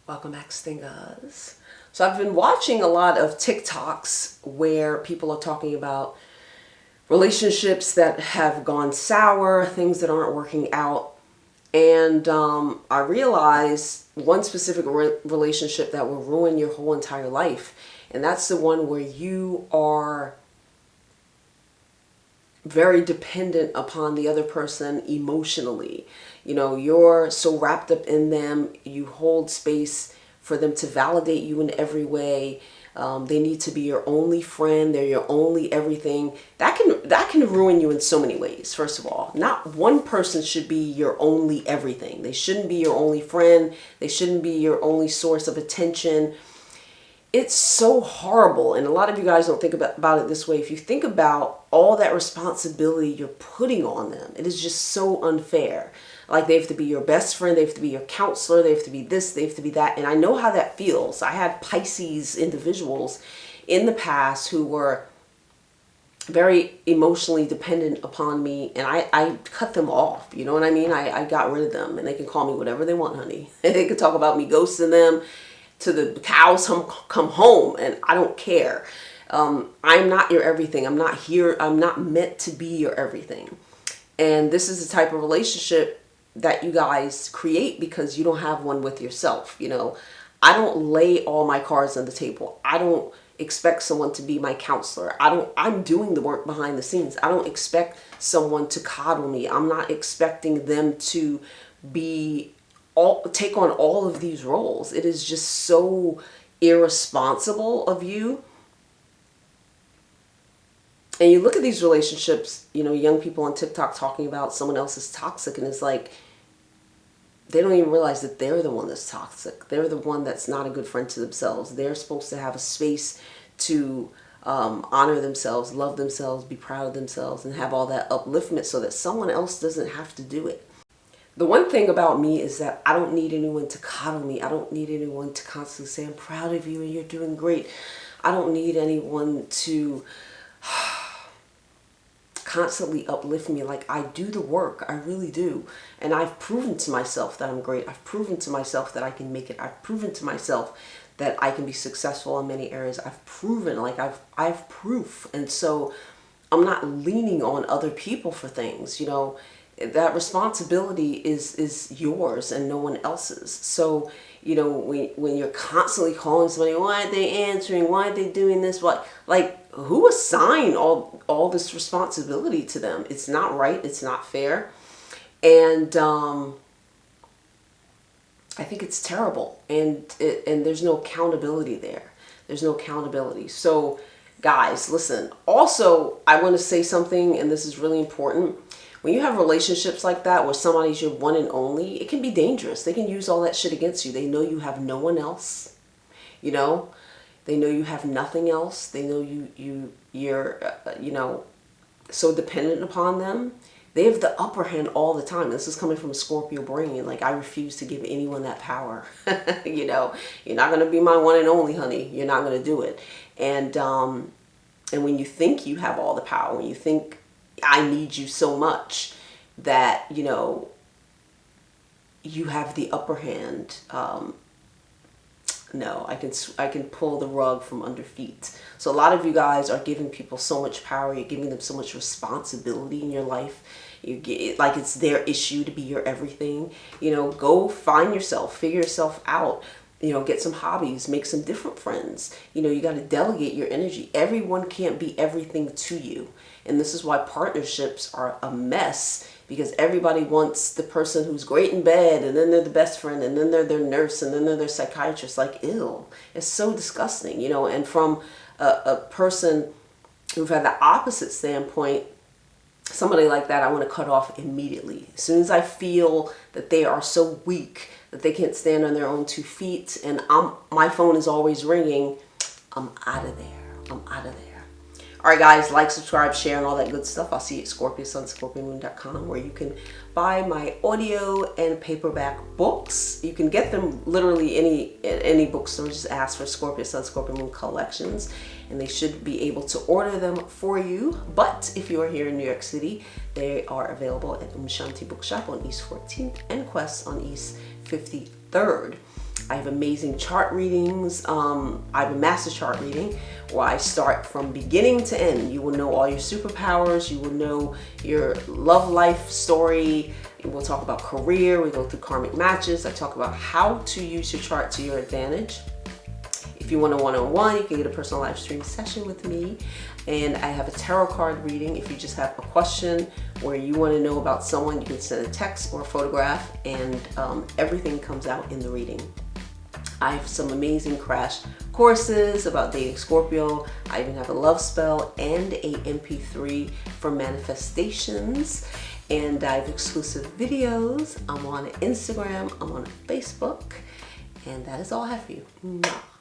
Welcome back, Stingers. So I've been watching a lot of TikToks where people are talking about relationships that have gone sour, things that aren't working out. And I realized one specific relationship that will ruin your whole entire life. And that's the one where you are very dependent upon the other person emotionally. You know, you're so wrapped up in them, you hold space for them to validate you in every way. They need to be your only friend. They're your only everything. That can ruin you in so many ways. First of all, not one person should be your only everything. They shouldn't be your only friend. They shouldn't be your only source of attention. It's so horrible. And a lot of you guys don't think about it this way. If you think about all that responsibility you're putting on them, it is just so unfair. Like, they have to be your best friend, they have to be your counselor, they have to be this, they have to be that. And I know how that feels. I had Pisces individuals in the past who were very emotionally dependent upon me, and I cut them off. You know what I mean? I got rid of them, and they can call me whatever they want, honey. They can talk about me ghosting them to the cows come home, and I don't care. I'm not your everything. I'm not here. I'm not meant to be your everything. And this is the type of relationship that you guys create because you don't have one with yourself. You know, I don't lay all my cards on the table. I don't expect someone to be my counselor. I'm doing the work behind the scenes. I don't expect someone to coddle me. I'm not expecting them to take on all of these roles. It is just so irresponsible of you. And you look at these relationships, you know, young people on TikTok talking about someone else is toxic, and it's like, they don't even realize that they're the one that's toxic. They're the one that's not a good friend to themselves. They're supposed to have a space to honor themselves, love themselves, be proud of themselves, and have all that upliftment so that someone else doesn't have to do it. The one thing about me is that I don't need anyone to coddle me. I don't need anyone to constantly say, I'm proud of you and you're doing great. I don't need anyone to constantly uplift me. Like, I do the work. I really do. And I've proven to myself that I'm great. I've proven to myself that I can make it. I've proven to myself that I can be successful in many areas. I've proven, like, I've proof. And so I'm not leaning on other people for things, you know. That responsibility is yours and no one else's. So, you know, when you're constantly calling somebody, why aren't they answering? Why aren't they doing this? What, like, who assigned all this responsibility to them? It's not right. It's not fair. And I think it's terrible. And there's no accountability there. There's no accountability. So, guys, listen. Also, I want to say something, and this is really important. When you have relationships like that where somebody's your one and only, it can be dangerous. They can use all that shit against you. They know you have no one else. You know, they know you have nothing else. They know you're you know, so dependent upon them. They have the upper hand all the time. This is coming from a Scorpio brain. Like, I refuse to give anyone that power. You know, you're not going to be my one and only, honey. You're not going to do it. And when you think you have all the power, when you think I need you so much that, you know, you have the upper hand, no, I can pull the rug from under feet. So a lot of you guys are giving people so much power. You're giving them so much responsibility in your life. You get, like, it's their issue to be your everything. You know, go find yourself, figure yourself out. You know, get some hobbies, make some different friends. You know, you got to delegate your energy. Everyone can't be everything to you. And this is why partnerships are a mess, because everybody wants the person who's great in bed, and then they're the best friend, and then they're their nurse, and then they're their psychiatrist. Like, ew. It's so disgusting, you know. And from a person who've had the opposite standpoint, somebody like that I want to cut off immediately. As soon as I feel that they are so weak that they can't stand on their own 2 feet, and my phone is always ringing, I'm out of there. I'm out of there. All right, guys, like, subscribe, share, and all that good stuff. I'll see you at ScorpioSunScorpioMoon.com, where you can buy my audio and paperback books. You can get them literally any bookstore. Just ask for Scorpio Sun, Scorpio Moon collections, and they should be able to order them for you. But if you are here in New York City, they are available at Aum Shanti Bookshop on East 14th and Quest on East 53rd. I have amazing chart readings. I have a master chart reading where I start from beginning to end. You will know all your superpowers. You will know your love life story. We'll talk about career. We go through karmic matches. I talk about how to use your chart to your advantage. If you want a one-on-one, you can get a personal live stream session with me. And I have a tarot card reading. If you just have a question where you want to know about someone, you can send a text or a photograph, and everything comes out in the reading. I have some amazing crash courses about dating Scorpio. I even have a love spell and a MP3 for manifestations. And I have exclusive videos. I'm on Instagram, I'm on Facebook. And that is all I have for you. Mwah.